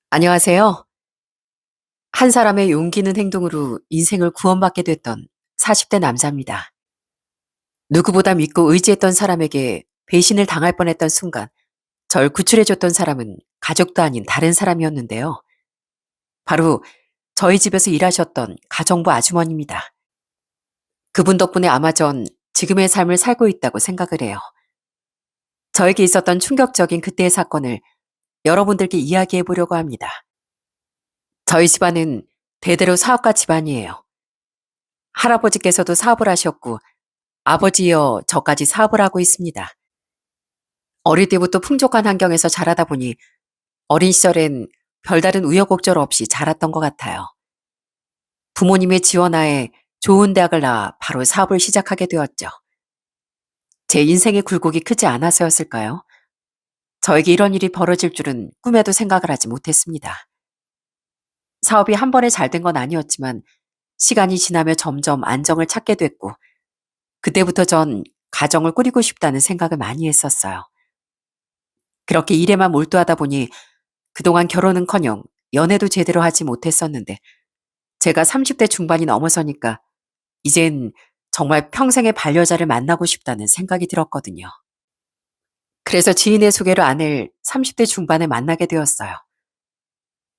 안녕하세요. 한 사람의 용기 있는 행동으로 인생을 구원받게 됐던 40대 남자입니다. 누구보다 믿고 의지했던 사람에게 배신을 당할 뻔했던 순간, 절 구출해줬던 사람은 가족도 아닌 다른 사람이었는데요. 바로 저희 집에서 일하셨던 가정부 아주머니입니다. 그분 덕분에 아마 전 지금의 삶을 살고 있다고 생각을 해요. 저에게 있었던 충격적인 그때의 사건을 여러분들께 이야기해 보려고 합니다. 저희 집안은 대대로 사업가 집안이에요. 할아버지께서도 사업을 하셨고 아버지여 저까지 사업을 하고 있습니다. 어릴 때부터 풍족한 환경에서 자라다 보니 어린 시절엔 별다른 우여곡절 없이 자랐던 것 같아요. 부모님의 지원하에 좋은 대학을 나와 바로 사업을 시작하게 되었죠. 제 인생의 굴곡이 크지 않아서였을까요? 저에게 이런 일이 벌어질 줄은 꿈에도 생각을 하지 못했습니다. 사업이 한 번에 잘 된 건 아니었지만 시간이 지나며 점점 안정을 찾게 됐고 그때부터 전 가정을 꾸리고 싶다는 생각을 많이 했었어요. 그렇게 일에만 몰두하다 보니 그동안 결혼은커녕 연애도 제대로 하지 못했었는데 제가 30대 중반이 넘어서니까 이젠 정말 평생의 반려자를 만나고 싶다는 생각이 들었거든요. 그래서 지인의 소개로 아내를 30대 중반에 만나게 되었어요.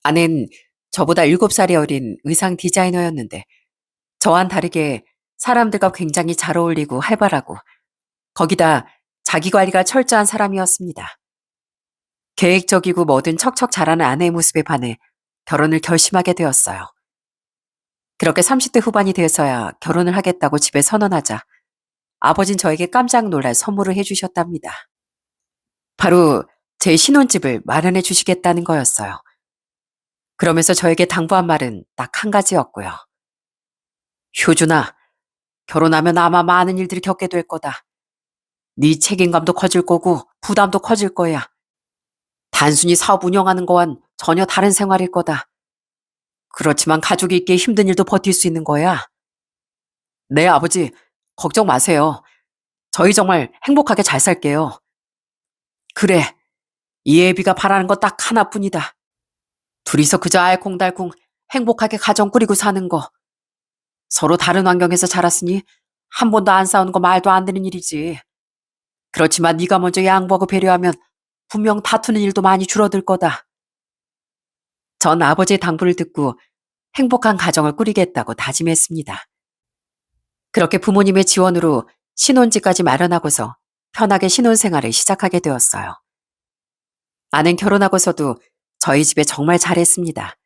아내는 저보다 7살이 어린 의상 디자이너였는데 저와는 다르게 사람들과 굉장히 잘 어울리고 활발하고 거기다 자기 관리가 철저한 사람이었습니다. 계획적이고 뭐든 척척 잘하는 아내의 모습에 반해 결혼을 결심하게 되었어요. 그렇게 30대 후반이 돼서야 결혼을 하겠다고 집에 선언하자 아버진 저에게 깜짝 놀랄 선물을 해주셨답니다. 바로 제 신혼집을 마련해 주시겠다는 거였어요. 그러면서 저에게 당부한 말은 딱 한 가지였고요. 효준아, 결혼하면 아마 많은 일들이 겪게 될 거다. 네 책임감도 커질 거고 부담도 커질 거야. 단순히 사업 운영하는 거와는 전혀 다른 생활일 거다. 그렇지만 가족이 있기에 힘든 일도 버틸 수 있는 거야. 네, 아버지, 걱정 마세요. 저희 정말 행복하게 잘 살게요. 그래, 이 애비가 바라는 거 딱 하나뿐이다. 둘이서 그저 알콩달콩 행복하게 가정 꾸리고 사는 거. 서로 다른 환경에서 자랐으니 한 번도 안 싸우는 거 말도 안 되는 일이지. 그렇지만 네가 먼저 양보하고 배려하면 분명 다투는 일도 많이 줄어들 거다. 전 아버지의 당부를 듣고 행복한 가정을 꾸리겠다고 다짐했습니다. 그렇게 부모님의 지원으로 신혼집까지 마련하고서 편하게 신혼생활을 시작하게 되었어요. 아는 결혼하고서도 저희 집에 정말 잘했습니다.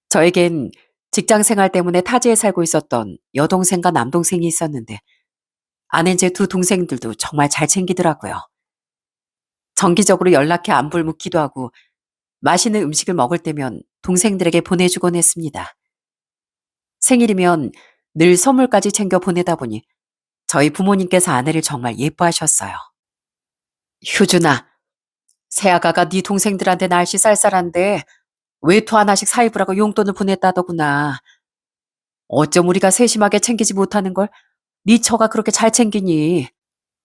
저에겐 직장 생활 때문에 타지에 살고 있었던 여동생과 남동생이 있었는데 아는 제 두 동생들도 정말 잘 챙기더라고요. 정기적으로 연락해 안부를 묻기도 하고 맛있는 음식을 먹을 때면 동생들에게 보내주곤 했습니다. 생일이면 늘 선물까지 챙겨 보내다 보니 저희 부모님께서 아내를 정말 예뻐하셨어요. 효준아, 새아가가 네 동생들한테 날씨 쌀쌀한데 외투 하나씩 사입으라고 용돈을 보냈다더구나. 어쩜 우리가 세심하게 챙기지 못하는 걸 네 처가 그렇게 잘 챙기니.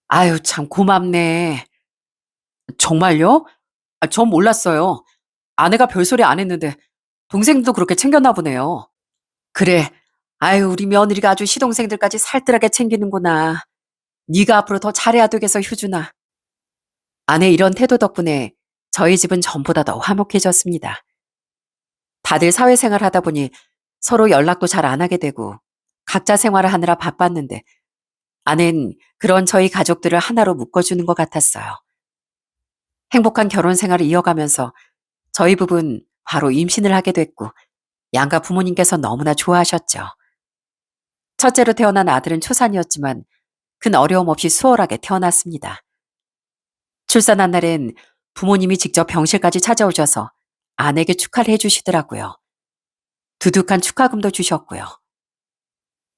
아유 참 고맙네. 정말요? 전 몰랐어요. 아내가 별소리 안 했는데 동생도 그렇게 챙겼나 보네요. 그래. 아유 우리 며느리가 아주 시동생들까지 살뜰하게 챙기는구나. 네가 앞으로 더 잘해야 되겠어 효준아. 아내 이런 태도 덕분에 저희 집은 전보다 더 화목해졌습니다. 다들 사회생활 하다 보니 서로 연락도 잘 안 하게 되고 각자 생활을 하느라 바빴는데 아내는 그런 저희 가족들을 하나로 묶어주는 것 같았어요. 행복한 결혼 생활을 이어가면서 저희 부부는 바로 임신을 하게 됐고 양가 부모님께서 너무나 좋아하셨죠. 첫째로 태어난 아들은 초산이었지만 큰 어려움 없이 수월하게 태어났습니다. 출산한 날엔 부모님이 직접 병실까지 찾아오셔서 아내에게 축하를 해주시더라고요. 두둑한 축하금도 주셨고요.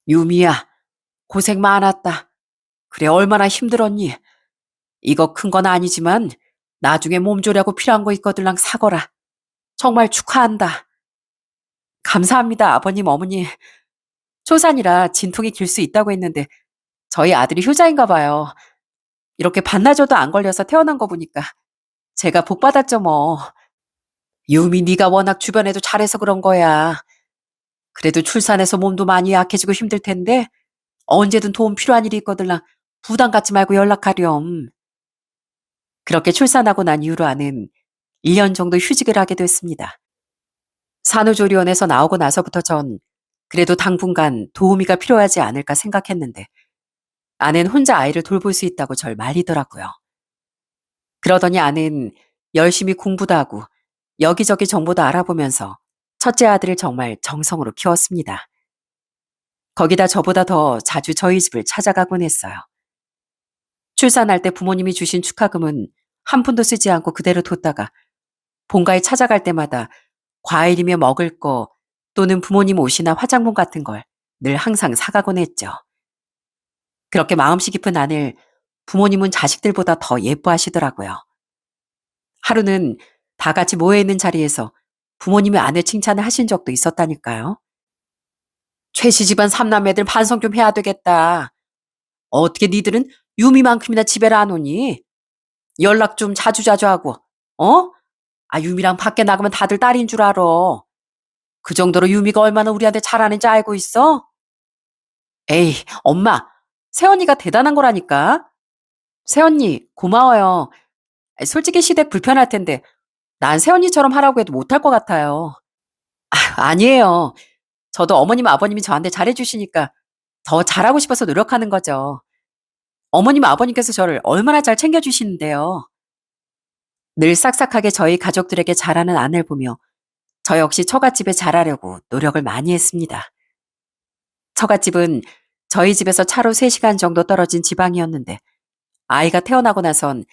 유미야, 고생 많았다. 그래, 얼마나 힘들었니? 이거 큰 건 아니지만 나중에 몸조리하고 필요한 거 있거들랑 사거라. 정말 축하한다. 감사합니다, 아버님, 어머니. 초산이라 진통이 길 수 있다고 했는데 저희 아들이 효자인가 봐요. 이렇게 반나절도 안 걸려서 태어난 거 보니까 제가 복 받았죠, 뭐. 유미 네가 워낙 주변에도 잘해서 그런 거야. 그래도 출산해서 몸도 많이 약해지고 힘들 텐데 언제든 도움 필요한 일이 있거들라 부담 갖지 말고 연락하렴. 그렇게 출산하고 난 이후로 아는 1년 정도 휴직을 하게 됐습니다. 산후조리원에서 나오고 나서부터 전 그래도 당분간 도우미가 필요하지 않을까 생각했는데 아내는 혼자 아이를 돌볼 수 있다고 절 말리더라고요. 그러더니 아내는 열심히 공부도 하고 여기저기 정보도 알아보면서 첫째 아들을 정말 정성으로 키웠습니다. 거기다 저보다 더 자주 저희 집을 찾아가곤 했어요. 출산할 때 부모님이 주신 축하금은 한 푼도 쓰지 않고 그대로 뒀다가 본가에 찾아갈 때마다 과일이며 먹을 거 또는 부모님 옷이나 화장품 같은 걸 늘 항상 사가곤 했죠. 그렇게 마음씨 깊은 아내를 부모님은 자식들보다 더 예뻐하시더라고요. 하루는 다 같이 모여있는 자리에서 부모님이 아내 칭찬을 하신 적도 있었다니까요. 최씨 집안 삼남매들 반성 좀 해야 되겠다. 어떻게 니들은 유미만큼이나 집에를 안 오니? 연락 좀 자주자주 하고, 어? 아, 유미랑 밖에 나가면 다들 딸인 줄 알아. 그 정도로 유미가 얼마나 우리한테 잘하는지 알고 있어? 에이, 엄마, 새언니가 대단한 거라니까. 새언니, 고마워요. 솔직히 시댁 불편할 텐데, 난 새언니처럼 하라고 해도 못할 것 같아요. 아니에요. 저도 어머님, 아버님이 저한테 잘해주시니까 더 잘하고 싶어서 노력하는 거죠. 어머님, 아버님께서 저를 얼마나 잘 챙겨주시는데요. 늘 싹싹하게 저희 가족들에게 잘하는 아내를 보며 저 역시 처갓집에 잘하려고 노력을 많이 했습니다. 처갓집은 저희 집에서 차로 3시간 정도 떨어진 지방이었는데 아이가 태어나고 나선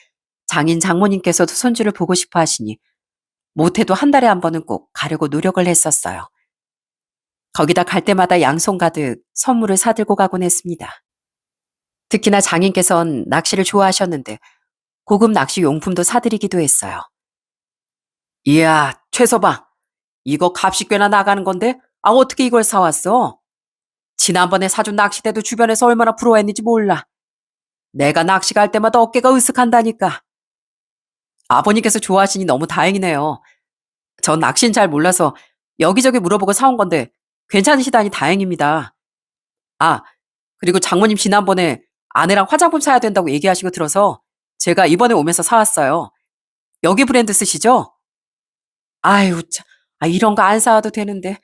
장인 장모님께서도 손주를 보고 싶어 하시니 못해도 한 달에 한 번은 꼭 가려고 노력을 했었어요. 거기다 갈 때마다 양손 가득 선물을 사들고 가곤 했습니다. 특히나 장인께선 낚시를 좋아하셨는데 고급 낚시 용품도 사드리기도 했어요. 이야, 최서방, 이거 값이 꽤나 나가는 건데 어떻게 이걸 사왔어? 지난번에 사준 낚싯대도 주변에서 얼마나 부러워했는지 몰라. 내가 낚시 갈 때마다 어깨가 으쓱한다니까. 아버님께서 좋아하시니 너무 다행이네요. 전 낚시는 잘 몰라서 여기저기 물어보고 사온 건데 괜찮으시다니 다행입니다. 아, 그리고 장모님 지난번에 아내랑 화장품 사야 된다고 얘기하시고 들어서 제가 이번에 오면서 사왔어요. 여기 브랜드 쓰시죠? 아유, 참. 이런 거 안 사와도 되는데.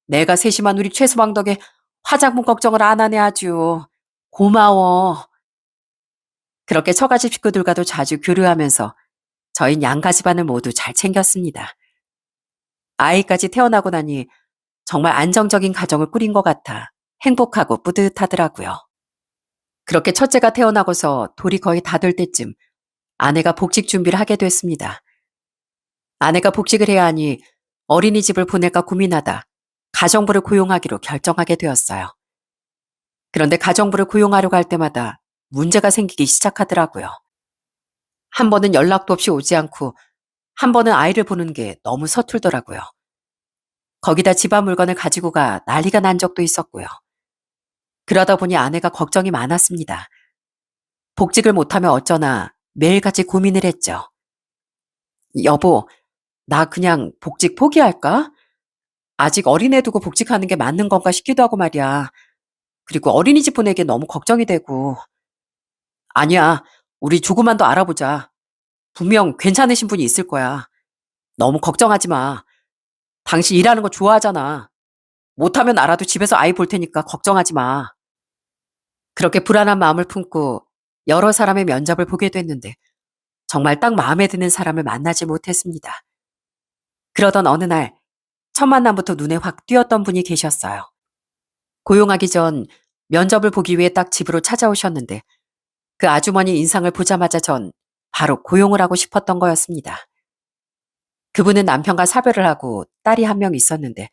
내가 세심한 우리 최수방 덕에 화장품 걱정을 안 하네 아주. 고마워. 그렇게 처가집 식구들과도 자주 교류하면서 저희 양가 집안을 모두 잘 챙겼습니다. 아이까지 태어나고 나니 정말 안정적인 가정을 꾸린 것 같아 행복하고 뿌듯하더라고요. 그렇게 첫째가 태어나고서 돌이 거의 다 될 때쯤 아내가 복직 준비를 하게 됐습니다. 아내가 복직을 해야 하니 어린이집을 보낼까 고민하다 가정부를 고용하기로 결정하게 되었어요. 그런데 가정부를 고용하려고 할 때마다 문제가 생기기 시작하더라고요. 한 번은 연락도 없이 오지 않고 한 번은 아이를 보는 게 너무 서툴더라고요. 거기다 집안 물건을 가지고 가 난리가 난 적도 있었고요. 그러다 보니 아내가 걱정이 많았습니다. 복직을 못하면 어쩌나 매일같이 고민을 했죠. 여보, 나 그냥 복직 포기할까? 아직 어린애 두고 복직하는 게 맞는 건가 싶기도 하고 말이야. 그리고 어린이집 보내기 너무 걱정이 되고. 아니야, 우리 조금만 더 알아보자. 분명 괜찮으신 분이 있을 거야. 너무 걱정하지 마. 당신 일하는 거 좋아하잖아. 못하면 알아도 집에서 아이 볼 테니까 걱정하지 마. 그렇게 불안한 마음을 품고 여러 사람의 면접을 보게 됐는데 정말 딱 마음에 드는 사람을 만나지 못했습니다. 그러던 어느 날 첫 만남부터 눈에 확 띄었던 분이 계셨어요. 고용하기 전 면접을 보기 위해 딱 집으로 찾아오셨는데 그 아주머니 인상을 보자마자 전 바로 고용을 하고 싶었던 거였습니다. 그분은 남편과 사별을 하고 딸이 한 명 있었는데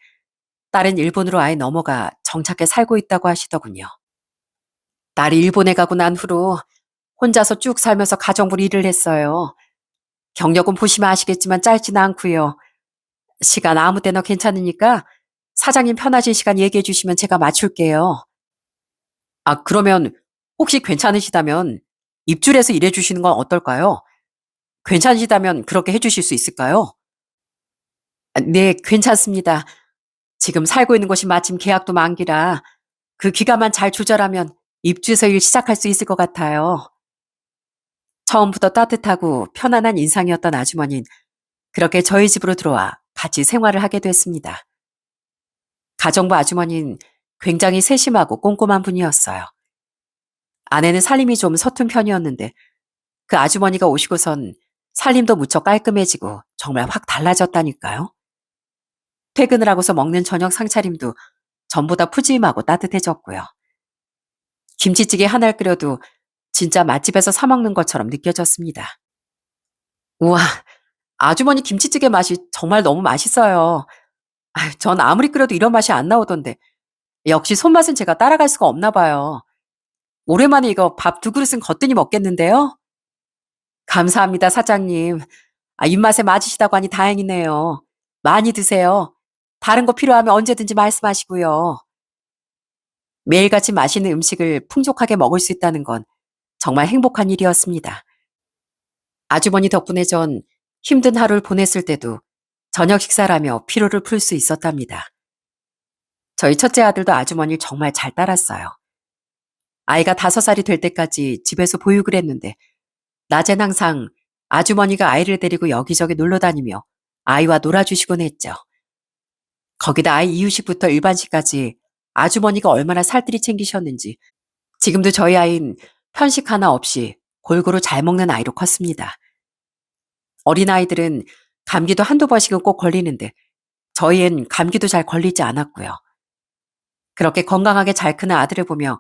딸은 일본으로 아예 넘어가 정착해 살고 있다고 하시더군요. 딸이 일본에 가고 난 후로 혼자서 쭉 살면서 가정부로 일을 했어요. 경력은 보시면 아시겠지만 짧지는 않고요. 시간 아무 때나 괜찮으니까 사장님 편하신 시간 얘기해 주시면 제가 맞출게요. 그러면 혹시 괜찮으시다면 입줄해서 일해 주시는 건 어떨까요? 괜찮으시다면 그렇게 해 주실 수 있을까요? 네, 괜찮습니다. 지금 살고 있는 곳이 마침 계약도 만기라 그 기간만 잘 조절하면 입주해서 일 시작할 수 있을 것 같아요. 처음부터 따뜻하고 편안한 인상이었던 아주머니는 그렇게 저희 집으로 들어와 같이 생활을 하게 됐습니다. 가정부 아주머니는 굉장히 세심하고 꼼꼼한 분이었어요. 아내는 살림이 좀 서툰 편이었는데 그 아주머니가 오시고선 살림도 무척 깔끔해지고 정말 확 달라졌다니까요. 퇴근을 하고서 먹는 저녁 상차림도 전보다 푸짐하고 따뜻해졌고요. 김치찌개 하나를 끓여도 진짜 맛집에서 사 먹는 것처럼 느껴졌습니다. 우와, 아주머니 김치찌개 맛이 정말 너무 맛있어요. 전 아무리 끓여도 이런 맛이 안 나오던데 역시 손맛은 제가 따라갈 수가 없나 봐요. 오랜만에 이거 밥 두 그릇은 거뜬히 먹겠는데요? 감사합니다, 사장님. 입맛에 맞으시다고 하니 다행이네요. 많이 드세요. 다른 거 필요하면 언제든지 말씀하시고요. 매일같이 맛있는 음식을 풍족하게 먹을 수 있다는 건 정말 행복한 일이었습니다. 아주머니 덕분에 전 힘든 하루를 보냈을 때도 저녁 식사라며 피로를 풀 수 있었답니다. 저희 첫째 아들도 아주머니를 정말 잘 따랐어요. 아이가 5살이 될 때까지 집에서 보육을 했는데 낮엔 항상 아주머니가 아이를 데리고 여기저기 놀러 다니며 아이와 놀아주시곤 했죠. 거기다 아이 이유식부터 일반식까지 아주머니가 얼마나 살뜰히 챙기셨는지 지금도 저희 아이는 편식 하나 없이 골고루 잘 먹는 아이로 컸습니다. 어린아이들은 감기도 한두 번씩은 꼭 걸리는데 저희엔 감기도 잘 걸리지 않았고요. 그렇게 건강하게 잘 크는 아들을 보며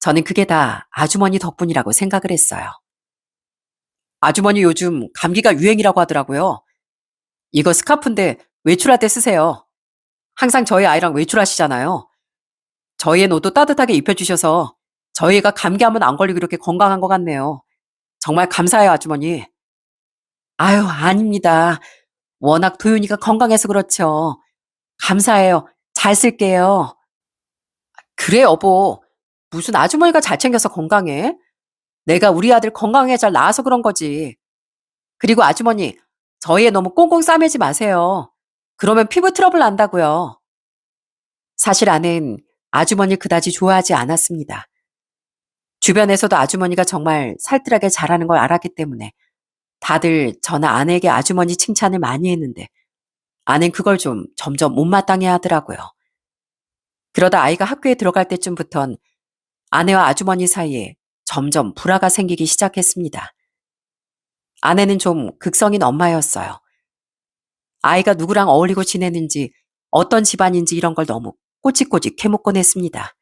저는 그게 다 아주머니 덕분이라고 생각을 했어요. 아주머니 요즘 감기가 유행이라고 하더라고요. 이거 스카프인데 외출할 때 쓰세요. 항상 저희 아이랑 외출하시잖아요. 저희의 옷도 따뜻하게 입혀주셔서 저희가 감기하면 안 걸리고 이렇게 건강한 것 같네요. 정말 감사해요, 아주머니. 아유, 아닙니다. 워낙 도윤이가 건강해서 그렇죠. 감사해요. 잘 쓸게요. 그래, 여보. 무슨 아주머니가 잘 챙겨서 건강해? 내가 우리 아들 건강하게 잘 낳아서 그런 거지. 그리고 아주머니, 저희에 너무 꽁꽁 싸매지 마세요. 그러면 피부 트러블 난다고요. 사실 아내는 아주머니를 그다지 좋아하지 않았습니다. 주변에서도 아주머니가 정말 살뜰하게 잘하는 걸 알았기 때문에 다들 저나 아내에게 아주머니 칭찬을 많이 했는데 아내는 그걸 좀 점점 못마땅해 하더라고요. 그러다 아이가 학교에 들어갈 때쯤부턴 아내와 아주머니 사이에 점점 불화가 생기기 시작했습니다. 아내는 좀 극성인 엄마였어요. 아이가 누구랑 어울리고 지내는지 어떤 집안인지 이런 걸 너무 꼬치꼬치 캐묻곤 했습니다.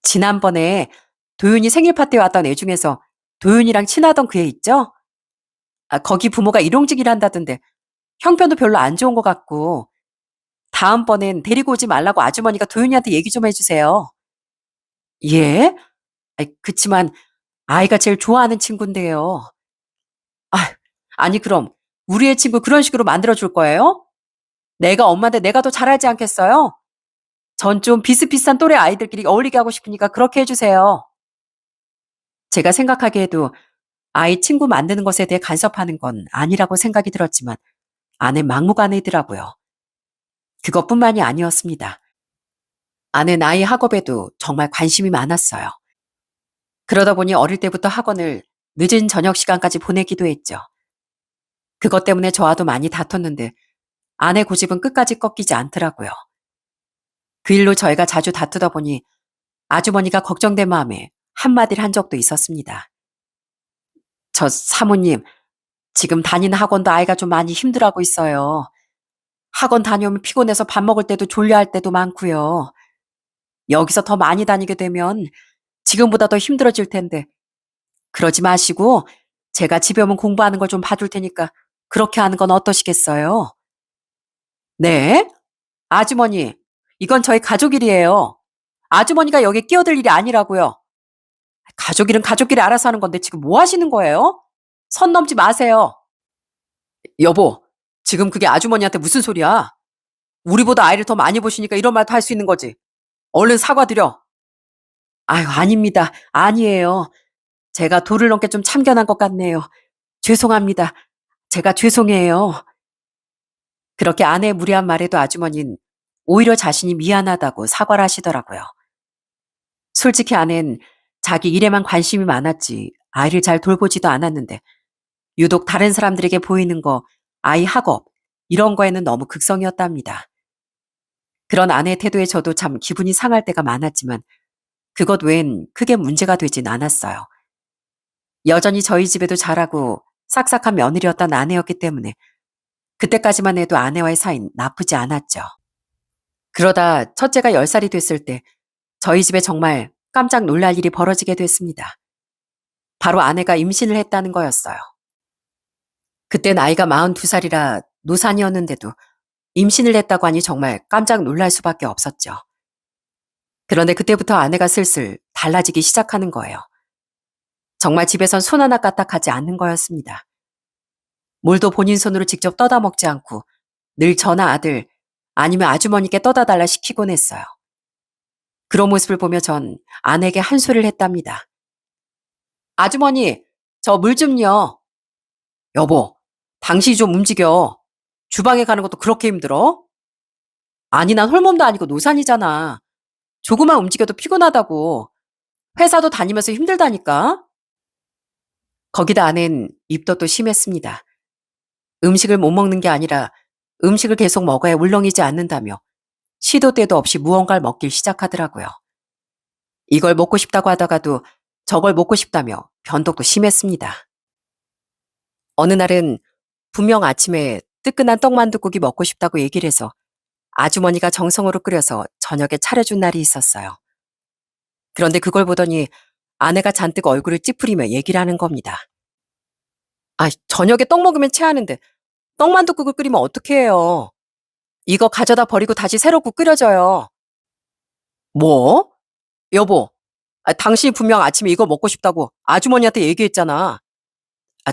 지난번에 도윤이 생일 파티에 왔던 애 중에서 도윤이랑 친하던 그 애 있죠? 거기 부모가 일용직이란다던데 형편도 별로 안 좋은 것 같고 다음번엔 데리고 오지 말라고 아주머니가 도윤이한테 얘기 좀 해주세요. 예? 그치만 아이가 제일 좋아하는 친구인데요. 아, 아니 그럼 우리의 친구 그런 식으로 만들어줄 거예요? 내가 엄마인데 내가 더 잘하지 않겠어요? 전 좀 비슷비슷한 또래 아이들끼리 어울리게 하고 싶으니까 그렇게 해주세요. 제가 생각하기에도 아이 친구 만드는 것에 대해 간섭하는 건 아니라고 생각이 들었지만 아내 막무가내더라고요. 그것뿐만이 아니었습니다. 아내 아이 학업에도 정말 관심이 많았어요. 그러다 보니 어릴 때부터 학원을 늦은 저녁 시간까지 보내기도 했죠. 그것 때문에 저와도 많이 다퉜는데 아내 고집은 끝까지 꺾이지 않더라고요. 그 일로 저희가 자주 다투다 보니 아주머니가 걱정된 마음에 한마디를 한 적도 있었습니다. 저 사모님, 지금 다니는 학원도 아이가 좀 많이 힘들어하고 있어요. 학원 다녀오면 피곤해서 밥 먹을 때도 졸려할 때도 많고요. 여기서 더 많이 다니게 되면 지금보다 더 힘들어질 텐데 그러지 마시고 제가 집에 오면 공부하는 걸 좀 봐줄 테니까 그렇게 하는 건 어떠시겠어요? 네? 아주머니, 이건 저희 가족 일이에요. 아주머니가 여기에 끼어들 일이 아니라고요. 가족 일은 가족끼리 알아서 하는 건데 지금 뭐 하시는 거예요? 선 넘지 마세요. 여보, 지금 그게 아주머니한테 무슨 소리야? 우리보다 아이를 더 많이 보시니까 이런 말도 할 수 있는 거지. 얼른 사과드려. 아유, 아닙니다. 아니에요. 제가 도를 넘게 좀 참견한 것 같네요. 죄송합니다. 제가 죄송해요. 그렇게 아내의 무례한 말에도 아주머니는 오히려 자신이 미안하다고 사과를 하시더라고요. 솔직히 아내는 자기 일에만 관심이 많았지 아이를 잘 돌보지도 않았는데 유독 다른 사람들에게 보이는 거, 아이 학업, 이런 거에는 너무 극성이었답니다. 그런 아내의 태도에 저도 참 기분이 상할 때가 많았지만 그것 외엔 크게 문제가 되진 않았어요. 여전히 저희 집에도 잘하고 싹싹한 며느리였던 아내였기 때문에 그때까지만 해도 아내와의 사이는 나쁘지 않았죠. 그러다 첫째가 10살이 됐을 때 저희 집에 정말 깜짝 놀랄 일이 벌어지게 됐습니다. 바로 아내가 임신을 했다는 거였어요. 그때 나이가 42살이라 노산이었는데도 임신을 했다고 하니 정말 깜짝 놀랄 수밖에 없었죠. 그런데 그때부터 아내가 슬슬 달라지기 시작하는 거예요. 정말 집에선 손 하나 까딱하지 않는 거였습니다. 물도 본인 손으로 직접 떠다 먹지 않고 늘 저나 아들 아니면 아주머니께 떠다 달라 시키곤 했어요. 그런 모습을 보며 전 아내에게 한 소리를 했답니다. 아주머니, 저 물 좀요. 여보, 당신이 좀 움직여. 주방에 가는 것도 그렇게 힘들어? 아니, 난 홀몸도 아니고 노산이잖아. 조금만 움직여도 피곤하다고. 회사도 다니면서 힘들다니까. 거기다 아내는 입덧도 심했습니다. 음식을 못 먹는 게 아니라 음식을 계속 먹어야 울렁이지 않는다며 시도 때도 없이 무언가를 먹길 시작하더라고요. 이걸 먹고 싶다고 하다가도 저걸 먹고 싶다며 변덕도 심했습니다. 어느 날은 분명 아침에 뜨끈한 떡만둣국이 먹고 싶다고 얘기를 해서 아주머니가 정성으로 끓여서 저녁에 차려준 날이 있었어요. 그런데 그걸 보더니 아내가 잔뜩 얼굴을 찌푸리며 얘기를 하는 겁니다. 아, 저녁에 떡 먹으면 체하는데 떡만둣국을 끓이면 어떻게 해요? 이거 가져다 버리고 다시 새로 국 끓여줘요. 뭐? 여보, 당신이 분명 아침에 이거 먹고 싶다고 아주머니한테 얘기했잖아.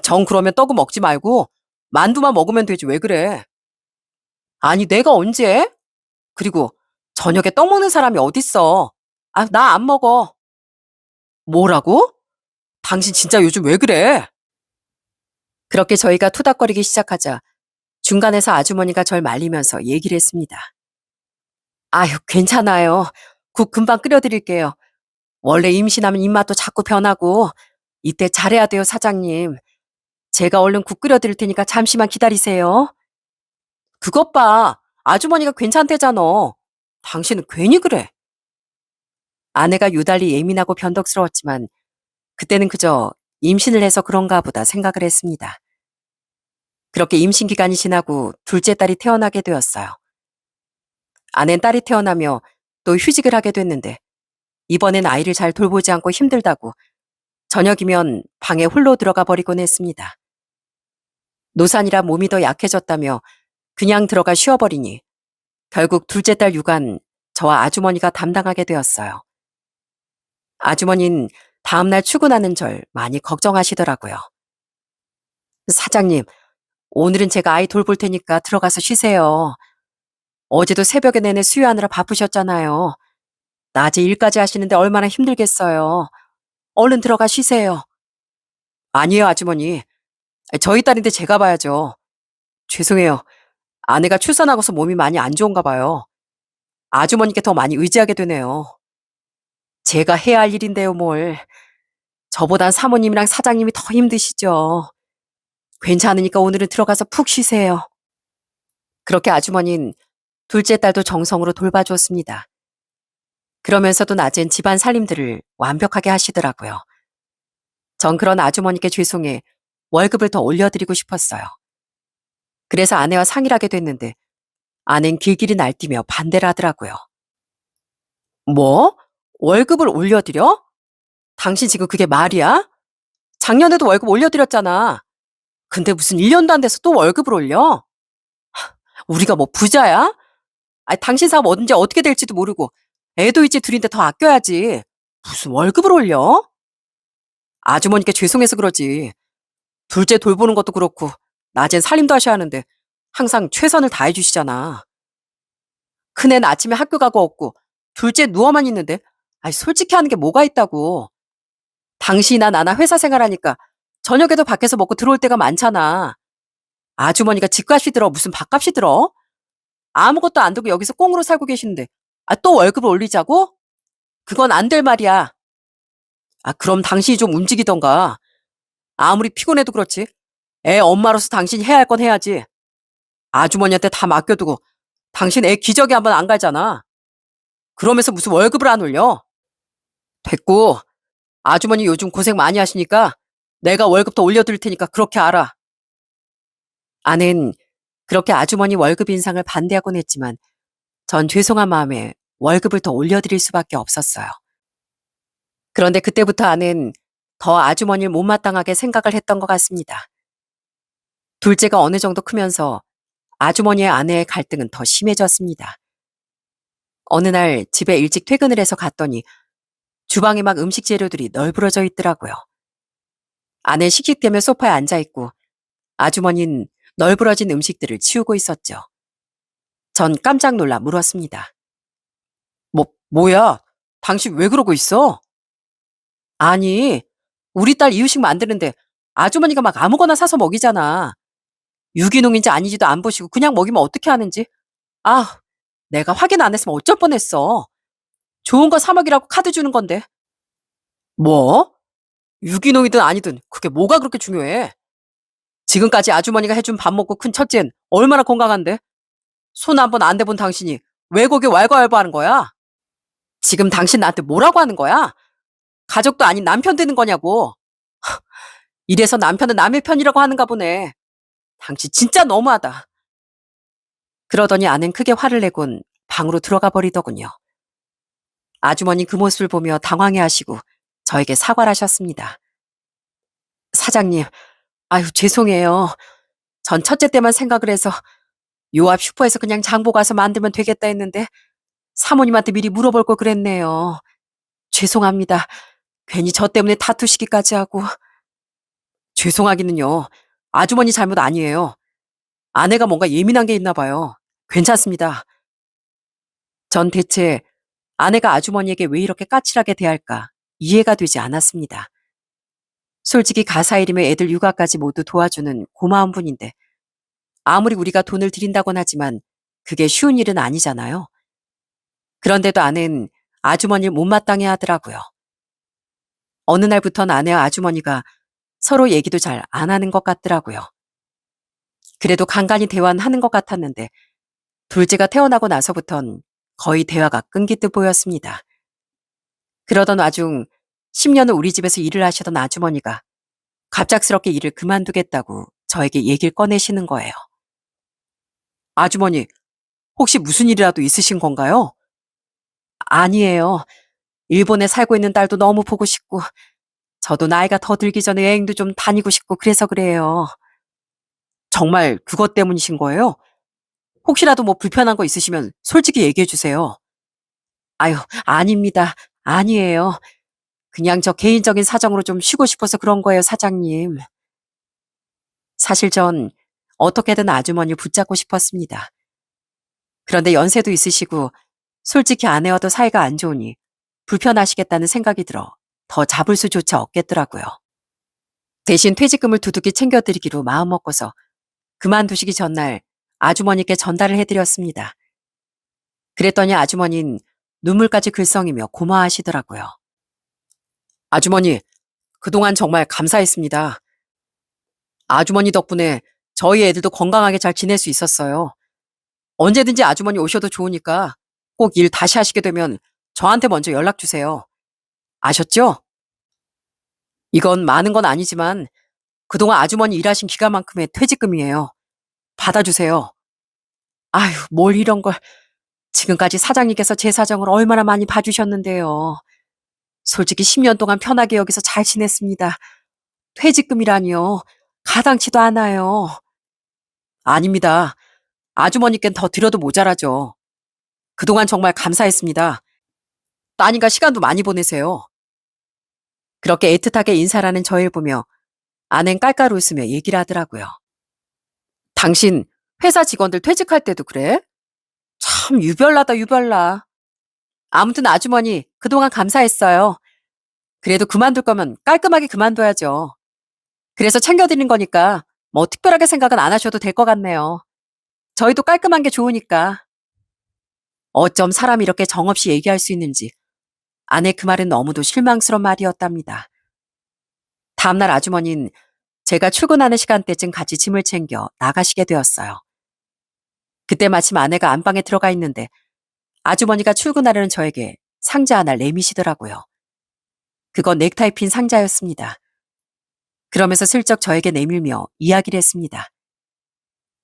정 그러면 떡은 먹지 말고 만두만 먹으면 되지 왜 그래? 아니 내가 언제? 그리고 저녁에 떡 먹는 사람이 어딨어? 나 안 먹어. 뭐라고? 당신 진짜 요즘 왜 그래? 그렇게 저희가 투닥거리기 시작하자 중간에서 아주머니가 절 말리면서 얘기를 했습니다. 아유, 괜찮아요. 국 금방 끓여드릴게요. 원래 임신하면 입맛도 자꾸 변하고 이때 잘해야 돼요, 사장님. 제가 얼른 국 끓여드릴 테니까 잠시만 기다리세요. 그것 봐. 아주머니가 괜찮대잖아. 당신은 괜히 그래. 아내가 유달리 예민하고 변덕스러웠지만 그때는 그저 임신을 해서 그런가 보다 생각을 했습니다. 그렇게 임신 기간이 지나고 둘째 딸이 태어나게 되었어요. 아내는 딸이 태어나며 또 휴직을 하게 됐는데 이번엔 아이를 잘 돌보지 않고 힘들다고 저녁이면 방에 홀로 들어가 버리곤 했습니다. 노산이라 몸이 더 약해졌다며 그냥 들어가 쉬어버리니 결국 둘째 딸 육아는 저와 아주머니가 담당하게 되었어요. 아주머니는 다음날 출근하는 절 많이 걱정하시더라고요. 사장님, 오늘은 제가 아이 돌볼 테니까 들어가서 쉬세요. 어제도 새벽에 내내 수유하느라 바쁘셨잖아요. 낮에 일까지 하시는데 얼마나 힘들겠어요. 얼른 들어가 쉬세요. 아니에요, 아주머니. 저희 딸인데 제가 봐야죠. 죄송해요. 아내가 출산하고서 몸이 많이 안 좋은가 봐요. 아주머니께 더 많이 의지하게 되네요. 제가 해야 할 일인데요, 뭘. 저보단 사모님이랑 사장님이 더 힘드시죠. 괜찮으니까 오늘은 들어가서 푹 쉬세요. 그렇게 아주머니는 둘째 딸도 정성으로 돌봐주었습니다. 그러면서도 낮엔 집안 살림들을 완벽하게 하시더라고요. 전 그런 아주머니께 죄송해 월급을 더 올려드리고 싶었어요. 그래서 아내와 상의를 하게 됐는데 아내는 길길이 날뛰며 반대를 하더라고요. 뭐? 월급을 올려드려? 당신 지금 그게 말이야? 작년에도 월급 올려드렸잖아. 근데 무슨 1년도 안 돼서 또 월급을 올려? 우리가 뭐 부자야? 당신 사업 언제 어떻게 될지도 모르고 애도 있지 둘인데 더 아껴야지. 무슨 월급을 올려? 아주머니께 죄송해서 그러지. 둘째 돌보는 것도 그렇고 낮엔 살림도 하셔야 하는데 항상 최선을 다해 주시잖아. 큰애는 아침에 학교 가고 없고 둘째 누워만 있는데 솔직히 하는 게 뭐가 있다고. 당신이나 나나 회사 생활하니까 저녁에도 밖에서 먹고 들어올 때가 많잖아. 아주머니가 집값이 들어 무슨 밥값이 들어? 아무것도 안 두고 여기서 꽁으로 살고 계시는데, 또 월급을 올리자고? 그건 안 될 말이야. 그럼 당신이 좀 움직이던가. 아무리 피곤해도 그렇지. 애 엄마로서 당신이 해야 할 건 해야지. 아주머니한테 다 맡겨두고 당신 애 기저귀 한번 안 갈잖아. 그러면서 무슨 월급을 안 올려? 됐고, 아주머니 요즘 고생 많이 하시니까 내가 월급 더 올려드릴 테니까 그렇게 알아. 아내는 그렇게 아주머니 월급 인상을 반대하곤 했지만 전 죄송한 마음에 월급을 더 올려드릴 수밖에 없었어요. 그런데 그때부터 아내는 더 아주머니를 못마땅하게 생각을 했던 것 같습니다. 둘째가 어느 정도 크면서 아주머니의 아내의 갈등은 더 심해졌습니다. 어느 날 집에 일찍 퇴근을 해서 갔더니 주방에 막 음식 재료들이 널브러져 있더라고요. 아내 씩씩대며 소파에 앉아있고 아주머니는 널브러진 음식들을 치우고 있었죠. 전 깜짝 놀라 물었습니다. 뭐야? 당신 왜 그러고 있어? 아니, 우리 딸 이유식 만드는데 아주머니가 막 아무거나 사서 먹이잖아. 유기농인지 아닌지도 안 보시고 그냥 먹이면 어떻게 하는지. 아, 내가 확인 안 했으면 어쩔 뻔했어. 좋은 거 사 먹이라고 카드 주는 건데. 뭐? 유기농이든 아니든 그게 뭐가 그렇게 중요해? 지금까지 아주머니가 해준 밥 먹고 큰 첫째는 얼마나 건강한데? 손 한 번 안 대본 당신이 왜 거기 왈가왈부하는 거야? 지금 당신 나한테 뭐라고 하는 거야? 가족도 아닌 남편 되는 거냐고. 이래서 남편은 남의 편이라고 하는가 보네. 당신 진짜 너무하다. 그러더니 아내는 크게 화를 내곤 방으로 들어가 버리더군요. 아주머니 그 모습을 보며 당황해하시고 저에게 사과를 하셨습니다. 사장님, 아유 죄송해요. 전 첫째 때만 생각을 해서 요 앞 슈퍼에서 그냥 장보 가서 만들면 되겠다 했는데 사모님한테 미리 물어볼 걸 그랬네요. 죄송합니다. 괜히 저 때문에 다투시기까지 하고. 죄송하기는요. 아주머니 잘못 아니에요. 아내가 뭔가 예민한 게 있나 봐요. 괜찮습니다. 전 대체 아내가 아주머니에게 왜 이렇게 까칠하게 대할까 이해가 되지 않았습니다. 솔직히 가사일이며 애들 육아까지 모두 도와주는 고마운 분인데 아무리 우리가 돈을 드린다곤 하지만 그게 쉬운 일은 아니잖아요. 그런데도 아내는 아주머니를 못마땅해 하더라고요. 어느 날부터는 아내와 아주머니가 서로 얘기도 잘 안 하는 것 같더라고요. 그래도 간간히 대화는 하는 것 같았는데 둘째가 태어나고 나서부턴 거의 대화가 끊기듯 보였습니다. 그러던 와중 10년을 우리 집에서 일을 하시던 아주머니가 갑작스럽게 일을 그만두겠다고 저에게 얘기를 꺼내시는 거예요. 아주머니, 혹시 무슨 일이라도 있으신 건가요? 아니에요. 일본에 살고 있는 딸도 너무 보고 싶고 저도 나이가 더 들기 전에 여행도 좀 다니고 싶고 그래서 그래요. 정말 그것 때문이신 거예요? 혹시라도 뭐 불편한 거 있으시면 솔직히 얘기해 주세요. 아유, 아닙니다. 아니에요. 그냥 저 개인적인 사정으로 좀 쉬고 싶어서 그런 거예요, 사장님. 사실 전 어떻게든 아주머니를 붙잡고 싶었습니다. 그런데 연세도 있으시고 솔직히 아내와도 사이가 안 좋으니 불편하시겠다는 생각이 들어 더 잡을 수조차 없겠더라고요. 대신 퇴직금을 두둑이 챙겨드리기로 마음먹고서 그만두시기 전날 아주머니께 전달을 해드렸습니다. 그랬더니 아주머니는 눈물까지 글썽이며 고마워하시더라고요. 아주머니, 그동안 정말 감사했습니다. 아주머니 덕분에 저희 애들도 건강하게 잘 지낼 수 있었어요. 언제든지 아주머니 오셔도 좋으니까 꼭 일 다시 하시게 되면 저한테 먼저 연락 주세요. 아셨죠? 이건 많은 건 아니지만 그동안 아주머니 일하신 기간만큼의 퇴직금이에요. 받아주세요. 아휴, 뭘 이런 걸. 지금까지 사장님께서 제 사정을 얼마나 많이 봐주셨는데요. 솔직히 10년 동안 편하게 여기서 잘 지냈습니다. 퇴직금이라니요. 가당치도 않아요. 아닙니다. 아주머니께는 더 드려도 모자라죠. 그동안 정말 감사했습니다. 따님과 시간도 많이 보내세요. 그렇게 애틋하게 인사를 하는 저를 보며 아낸 깔깔 웃으며 얘기를 하더라고요. 당신 회사 직원들 퇴직할 때도 그래? 참 유별나다 유별나. 아무튼 아주머니 그동안 감사했어요. 그래도 그만둘 거면 깔끔하게 그만둬야죠. 그래서 챙겨드린 거니까 뭐 특별하게 생각은 안 하셔도 될 것 같네요. 저희도 깔끔한 게 좋으니까. 어쩜 사람이 이렇게 정없이 얘기할 수 있는지 아내 그 말은 너무도 실망스러운 말이었답니다. 다음날 아주머니는 제가 출근하는 시간대쯤 같이 짐을 챙겨 나가시게 되었어요. 그때 마침 아내가 안방에 들어가 있는데 아주머니가 출근하려는 저에게 상자 하나를 내미시더라고요. 그건 넥타이 핀 상자였습니다. 그러면서 슬쩍 저에게 내밀며 이야기를 했습니다.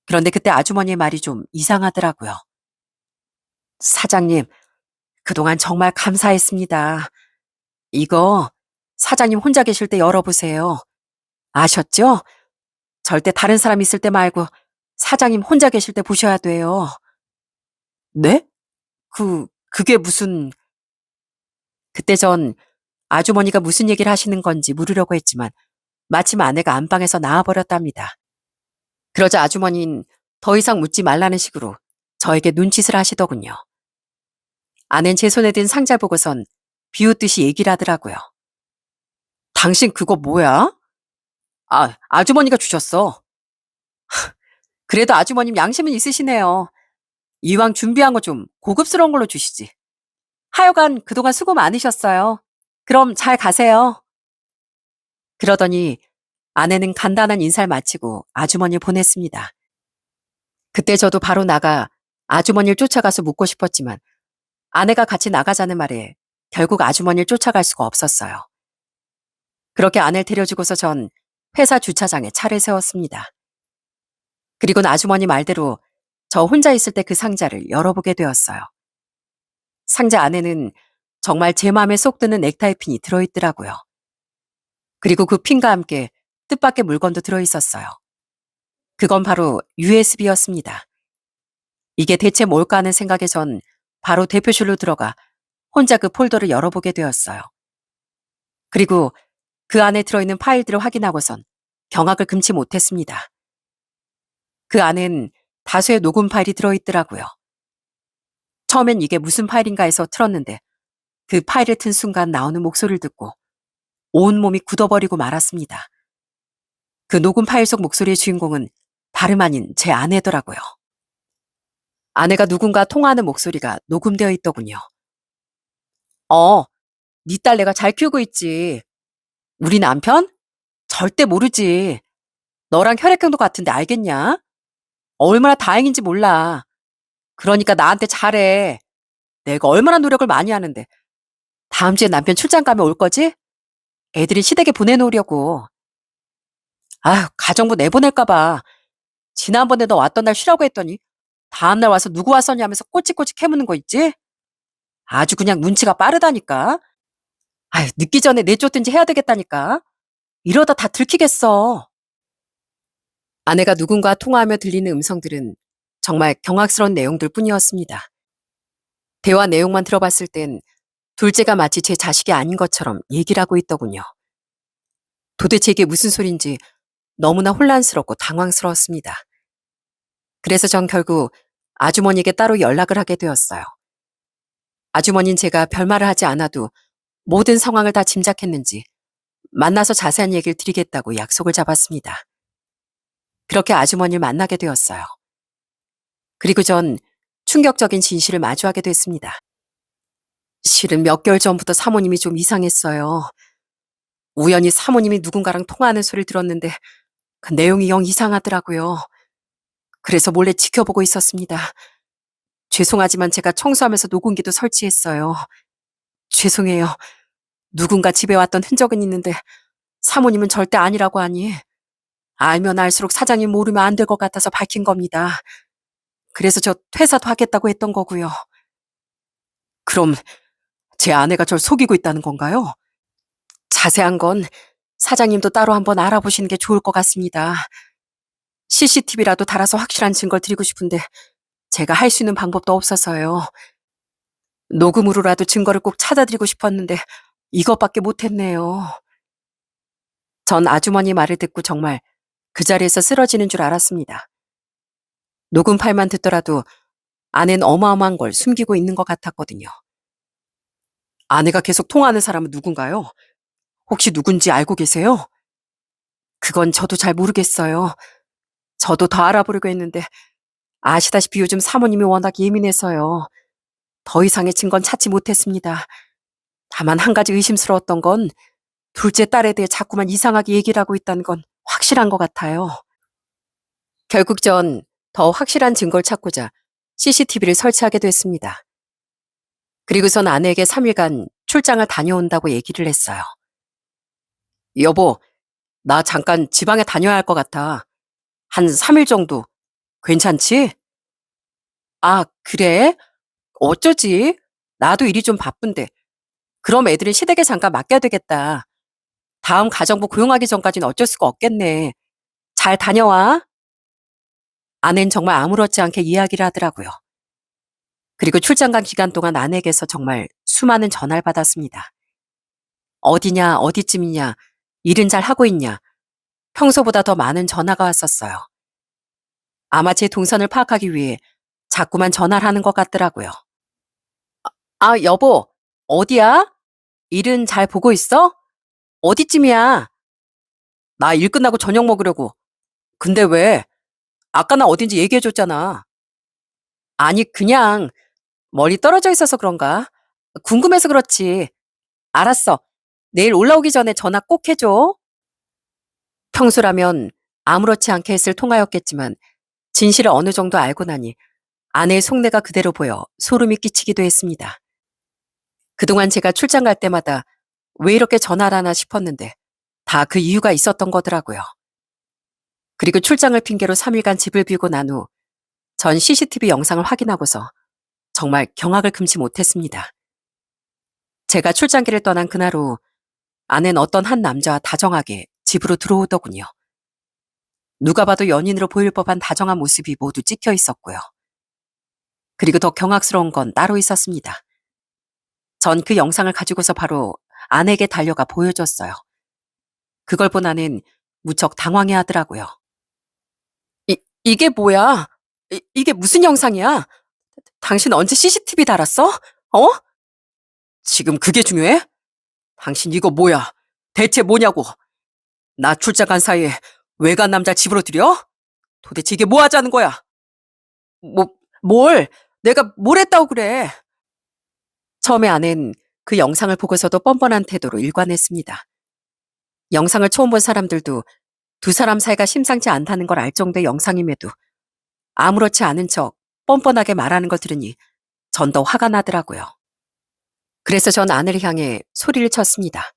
그런데 그때 아주머니의 말이 좀 이상하더라고요. 사장님, 그동안 정말 감사했습니다. 이거 사장님 혼자 계실 때 열어보세요. 아셨죠? 절대 다른 사람 있을 때 말고 사장님 혼자 계실 때 보셔야 돼요. 네? 그게 무슨... 그때 전 아주머니가 무슨 얘기를 하시는 건지 물으려고 했지만 마침 아내가 안방에서 나와버렸답니다. 그러자 아주머니는 더 이상 묻지 말라는 식으로 저에게 눈짓을 하시더군요. 아낸 제 손에 든 상자 보고선 비웃듯이 얘기를 하더라고요. 당신 그거 뭐야? 아주머니가 주셨어. 그래도 아주머님 양심은 있으시네요. 이왕 준비한 거 좀 고급스러운 걸로 주시지. 하여간 그동안 수고 많으셨어요. 그럼 잘 가세요. 그러더니 아내는 간단한 인사를 마치고 아주머니를 보냈습니다. 그때 저도 바로 나가 아주머니를 쫓아가서 묻고 싶었지만 아내가 같이 나가자는 말에 결국 아주머니를 쫓아갈 수가 없었어요. 그렇게 아내를 데려주고서 전 회사 주차장에 차를 세웠습니다. 그리고 아주머니 말대로 저 혼자 있을 때 그 상자를 열어보게 되었어요. 상자 안에는 정말 제 마음에 쏙 드는 넥타이 핀이 들어있더라고요. 그리고 그 핀과 함께 뜻밖의 물건도 들어있었어요. 그건 바로 USB였습니다. 이게 대체 뭘까 하는 생각에 전 바로 대표실로 들어가 혼자 그 폴더를 열어보게 되었어요. 그리고 그 안에 들어있는 파일들을 확인하고선 경악을 금치 못했습니다. 그 안엔 다수의 녹음 파일이 들어있더라고요. 처음엔 이게 무슨 파일인가 해서 틀었는데 그 파일을 튼 순간 나오는 목소리를 듣고 온몸이 굳어버리고 말았습니다. 그 녹음 파일 속 목소리의 주인공은 다름 아닌 제 아내더라고요. 아내가 누군가 통화하는 목소리가 녹음되어 있더군요. 네 딸 내가 잘 키우고 있지. 우리 남편? 절대 모르지. 너랑 혈액형도 같은데 알겠냐? 얼마나 다행인지 몰라. 그러니까 나한테 잘해. 내가 얼마나 노력을 많이 하는데. 다음 주에 남편 출장 가면 올 거지? 애들이 시댁에 보내놓으려고. 아휴, 가정부 내보낼까 봐. 지난번에 너 왔던 날 쉬라고 했더니 다음날 와서 누구 왔었냐면서 꼬치꼬치 캐묻는 거 있지? 아주 그냥 눈치가 빠르다니까. 아휴, 늦기 전에 내쫓든지 해야 되겠다니까. 이러다 다 들키겠어. 아내가 누군가 통화하며 들리는 음성들은 정말 경악스러운 내용들 뿐이었습니다. 대화 내용만 들어봤을 땐 둘째가 마치 제 자식이 아닌 것처럼 얘기를 하고 있더군요. 도대체 이게 무슨 소린지 너무나 혼란스럽고 당황스러웠습니다. 그래서 전 결국 아주머니에게 따로 연락을 하게 되었어요. 아주머니는 제가 별말을 하지 않아도 모든 상황을 다 짐작했는지 만나서 자세한 얘기를 드리겠다고 약속을 잡았습니다. 그렇게 아주머니를 만나게 되었어요. 그리고 전 충격적인 진실을 마주하게 됐습니다. 실은 몇 개월 전부터 사모님이 좀 이상했어요. 우연히 사모님이 누군가랑 통화하는 소리를 들었는데 그 내용이 영 이상하더라고요. 그래서 몰래 지켜보고 있었습니다. 죄송하지만 제가 청소하면서 녹음기도 설치했어요. 죄송해요. 누군가 집에 왔던 흔적은 있는데 사모님은 절대 아니라고 하니 알면 알수록 사장님 모르면 안 될 것 같아서 밝힌 겁니다. 그래서 저 퇴사도 하겠다고 했던 거고요. 그럼 제 아내가 절 속이고 있다는 건가요? 자세한 건 사장님도 따로 한번 알아보시는 게 좋을 것 같습니다. CCTV라도 달아서 확실한 증거를 드리고 싶은데 제가 할 수 있는 방법도 없어서요. 녹음으로라도 증거를 꼭 찾아드리고 싶었는데 이것밖에 못했네요. 전 아주머니 말을 듣고 정말 그 자리에서 쓰러지는 줄 알았습니다. 녹음 파일만 듣더라도 아내는 어마어마한 걸 숨기고 있는 것 같았거든요. 아내가 계속 통화하는 사람은 누군가요? 혹시 누군지 알고 계세요? 그건 저도 잘 모르겠어요. 저도 더 알아보려고 했는데 아시다시피 요즘 사모님이 워낙 예민해서요. 더 이상의 증거는 찾지 못했습니다. 다만 한 가지 의심스러웠던 건 둘째 딸에 대해 자꾸만 이상하게 얘기를 하고 있다는 건 확실한 것 같아요. 결국 전 더 확실한 증거를 찾고자 CCTV를 설치하게 됐습니다. 그리고선 아내에게 3일간 출장을 다녀온다고 얘기를 했어요. 여보, 나 잠깐 지방에 다녀야 할 것 같아. 한 3일 정도. 괜찮지? 아, 그래? 어쩌지? 나도 일이 좀 바쁜데. 그럼 애들은 시댁에 잠깐 맡겨야 되겠다. 다음 가정부 고용하기 전까지는 어쩔 수가 없겠네. 잘 다녀와. 아내는 정말 아무렇지 않게 이야기를 하더라고요. 그리고 출장 간 기간 동안 아내에게서 정말 수많은 전화를 받았습니다. 어디냐, 어디쯤이냐, 일은 잘 하고 있냐. 평소보다 더 많은 전화가 왔었어요. 아마 제 동선을 파악하기 위해 자꾸만 전화를 하는 것 같더라고요. 아, 여보, 어디야? 일은 잘 보고 있어? 어디쯤이야? 나 일 끝나고 저녁 먹으려고. 근데 왜? 아까 나 어딘지 얘기해줬잖아. 아니, 그냥 멀리 떨어져 있어서 그런가? 궁금해서 그렇지. 알았어. 내일 올라오기 전에 전화 꼭 해줘. 평소라면 아무렇지 않게 했을 통화였겠지만 진실을 어느 정도 알고 나니 아내의 속내가 그대로 보여 소름이 끼치기도 했습니다. 그동안 제가 출장 갈 때마다 왜 이렇게 전화를 하나 싶었는데 다 그 이유가 있었던 거더라고요. 그리고 출장을 핑계로 3일간 집을 비우고 난 후 전 CCTV 영상을 확인하고서 정말 경악을 금치 못했습니다. 제가 출장길을 떠난 그날 후 아내는 어떤 한 남자와 다정하게 집으로 들어오더군요. 누가 봐도 연인으로 보일 법한 다정한 모습이 모두 찍혀 있었고요. 그리고 더 경악스러운 건 따로 있었습니다. 전 그 영상을 가지고서 바로 아내에게 달려가 보여줬어요. 그걸 본 아내는 무척 당황해 하더라고요. 이게 뭐야? 이게 무슨 영상이야? 당신 언제 CCTV 달았어? 어? 지금 그게 중요해? 당신 이거 뭐야? 대체 뭐냐고? 나 출장 간 사이에 외간 남자 집으로 들여? 도대체 이게 뭐 하자는 거야? 뭐, 뭘? 내가 뭘 했다고 그래? 처음에 아내는 그 영상을 보고서도 뻔뻔한 태도로 일관했습니다. 영상을 처음 본 사람들도 두 사람 사이가 심상치 않다는 걸 알 정도의 영상임에도 아무렇지 않은 척 뻔뻔하게 말하는 걸 들으니 전 더 화가 나더라고요. 그래서 전 아내를 향해 소리를 쳤습니다.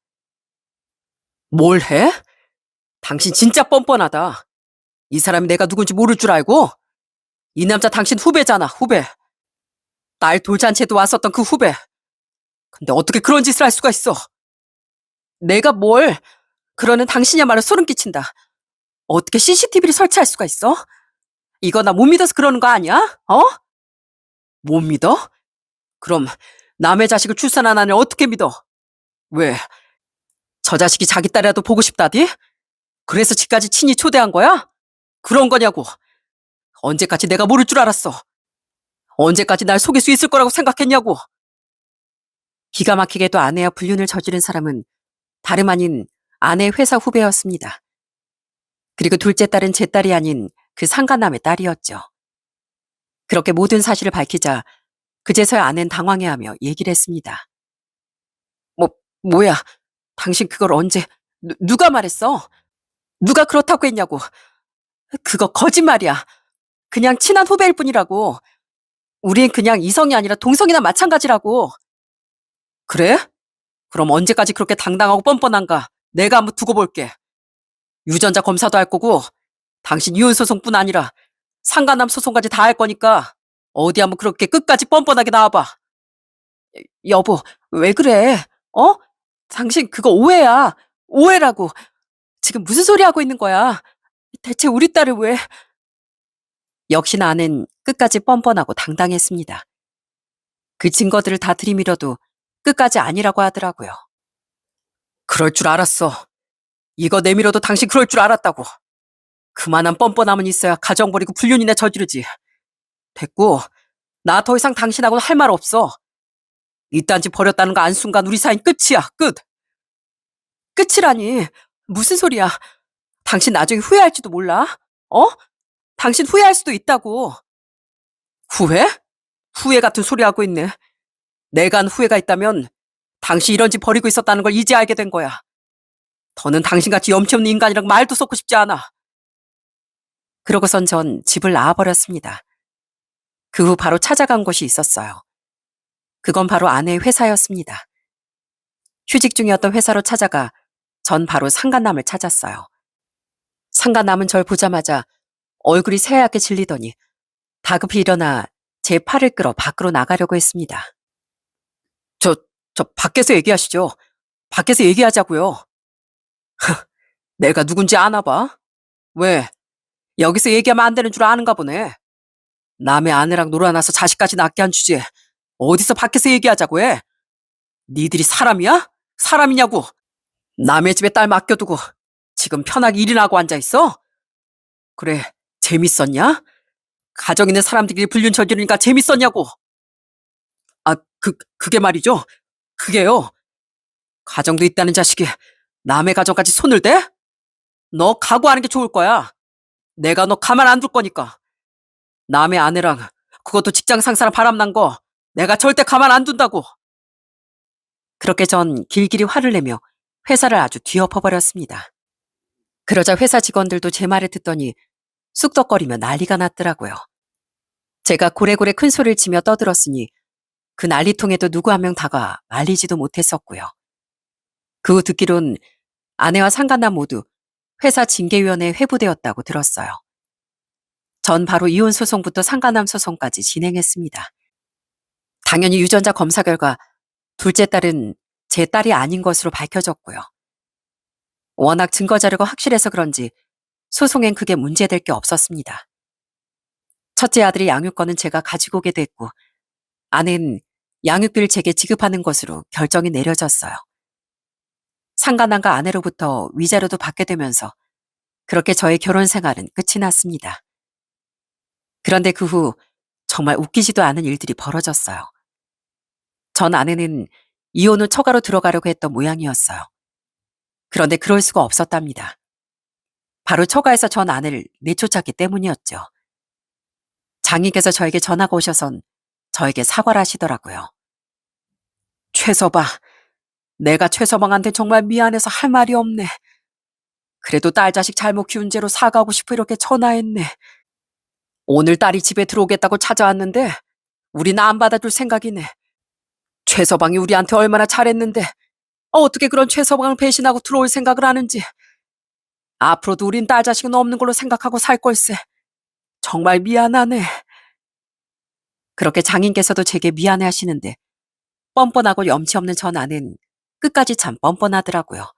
뭘 해? 당신 진짜 뻔뻔하다. 이 사람이 내가 누군지 모를 줄 알고? 이 남자 당신 후배잖아, 후배. 딸 돌잔치에도 왔었던 그 후배. 근데 어떻게 그런 짓을 할 수가 있어? 내가 뭘? 그러는 당신이야말로 소름 끼친다. 어떻게 CCTV를 설치할 수가 있어? 이거 나 못 믿어서 그러는 거 아니야? 어? 못 믿어? 그럼 남의 자식을 출산한 아내를 어떻게 믿어? 왜? 저 자식이 자기 딸이라도 보고 싶다디? 그래서 지까지 친히 초대한 거야? 그런 거냐고. 언제까지 내가 모를 줄 알았어? 언제까지 날 속일 수 있을 거라고 생각했냐고. 기가 막히게도 아내와 불륜을 저지른 사람은 다름 아닌 아내의 회사 후배였습니다. 그리고 둘째 딸은 제 딸이 아닌 그 상간남의 딸이었죠. 그렇게 모든 사실을 밝히자 그제서야 아내는 당황해하며 얘기를 했습니다. 뭐, 뭐야? 당신 그걸 언제, 누가 말했어? 누가 그렇다고 했냐고. 그거 거짓말이야. 그냥 친한 후배일 뿐이라고. 우린 그냥 이성이 아니라 동성이나 마찬가지라고. 그래? 그럼 언제까지 그렇게 당당하고 뻔뻔한가? 내가 한번 두고 볼게. 유전자 검사도 할 거고, 당신 이혼 소송뿐 아니라 상간남 소송까지 다 할 거니까 어디 한번 그렇게 끝까지 뻔뻔하게 나와봐. 여보, 왜 그래? 어? 당신 그거 오해야. 오해라고. 지금 무슨 소리 하고 있는 거야? 대체 우리 딸을 왜? 역시 나는 끝까지 뻔뻔하고 당당했습니다. 그 증거들을 다 들이밀어도 끝까지 아니라고 하더라고요. 그럴 줄 알았어. 이거 내밀어도 당신 그럴 줄 알았다고. 그만한 뻔뻔함은 있어야 가정 버리고 불륜이나 저지르지. 됐고, 나 더 이상 당신하고는 할 말 없어. 이딴 짓 버렸다는 거 안순간 우리 사이는 끝이야, 끝. 끝이라니. 무슨 소리야. 당신 나중에 후회할지도 몰라. 어? 당신 후회할 수도 있다고. 후회? 후회 같은 소리 하고 있네. 내가 한 후회가 있다면 당신 이런 집 버리고 있었다는 걸 이제 알게 된 거야. 더는 당신같이 염치 없는 인간이랑 말도 쏟고 싶지 않아. 그러고선 전 집을 나와버렸습니다. 그 후 바로 찾아간 곳이 있었어요. 그건 바로 아내의 회사였습니다. 휴직 중이었던 회사로 찾아가 전 바로 상간남을 찾았어요. 상간남은 절 보자마자 얼굴이 새하얗게 질리더니 다급히 일어나 제 팔을 끌어 밖으로 나가려고 했습니다. 저, 저 밖에서 얘기하시죠. 밖에서 얘기하자고요. 내가 누군지 아나 봐? 왜? 여기서 얘기하면 안 되는 줄 아는가 보네. 남의 아내랑 놀아나서 자식까지 낳게 한 주제에 어디서 밖에서 얘기하자고 해? 니들이 사람이야? 사람이냐고. 남의 집에 딸 맡겨두고 지금 편하게 일이나 하고 앉아있어? 그래, 재밌었냐? 가정 있는 사람들끼리 불륜 저지르니까 재밌었냐고. 아, 그게 말이죠. 그게요. 가정도 있다는 자식이 남의 가정까지 손을 대? 너 각오하는 게 좋을 거야. 내가 너 가만 안 둘 거니까. 남의 아내랑 그것도 직장 상사랑 바람난 거 내가 절대 가만 안 둔다고. 그렇게 전 길길이 화를 내며 회사를 아주 뒤엎어버렸습니다. 그러자 회사 직원들도 제 말을 듣더니 쑥덕거리며 난리가 났더라고요. 제가 고래고래 큰 소리를 치며 떠들었으니 그 난리통에도 누구 한 명 다가 말리지도 못했었고요. 그 후 듣기론 아내와 상간남 모두 회사 징계위원회에 회부되었다고 들었어요. 전 바로 이혼 소송부터 상간남 소송까지 진행했습니다. 당연히 유전자 검사 결과 둘째 딸은 제 딸이 아닌 것으로 밝혀졌고요. 워낙 증거 자료가 확실해서 그런지 소송엔 크게 문제될 게 없었습니다. 첫째 아들의 양육권은 제가 가지고 오게 됐고 아내는 양육비를 제게 지급하는 것으로 결정이 내려졌어요. 상간남과 아내로부터 위자료도 받게 되면서 그렇게 저의 결혼 생활은 끝이 났습니다. 그런데 그 후 정말 웃기지도 않은 일들이 벌어졌어요. 전 아내는 이혼 후 처가로 들어가려고 했던 모양이었어요. 그런데 그럴 수가 없었답니다. 바로 처가에서 전 아내를 내쫓았기 때문이었죠. 장인께서 저에게 전화가 오셔선 저에게 사과를 하시더라고요. 최서방, 내가 최서방한테 정말 미안해서 할 말이 없네. 그래도 딸 자식 잘못 키운 죄로 사과하고 싶어 이렇게 전화했네. 오늘 딸이 집에 들어오겠다고 찾아왔는데 우린 안 받아줄 생각이네. 최서방이 우리한테 얼마나 잘했는데 어떻게 그런 최서방을 배신하고 들어올 생각을 하는지. 앞으로도 우린 딸 자식은 없는 걸로 생각하고 살 걸세. 정말 미안하네. 그렇게 장인께서도 제게 미안해 하시는데 뻔뻔하고 염치 없는 전 아내는 끝까지 참 뻔뻔하더라고요.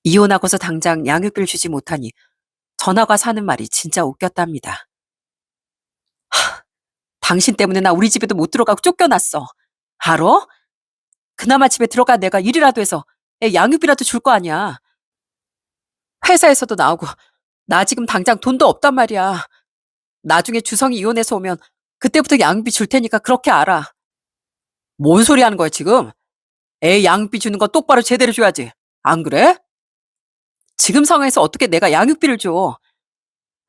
이혼하고서 당장 양육비를 주지 못하니 전화가 사는 말이 진짜 웃겼답니다. 당신 때문에 나 우리 집에도 못 들어가고 쫓겨났어. 알아? 그나마 집에 들어가 내가 일이라도 해서 애 양육비라도 줄 거 아니야. 회사에서도 나오고 나 지금 당장 돈도 없단 말이야. 나중에 주성이 이혼해서 오면 그때부터 양육비 줄 테니까 그렇게 알아. 뭔 소리 하는 거야 지금? 애 양육비 주는 거 똑바로 제대로 줘야지. 안 그래? 지금 상황에서 어떻게 내가 양육비를 줘.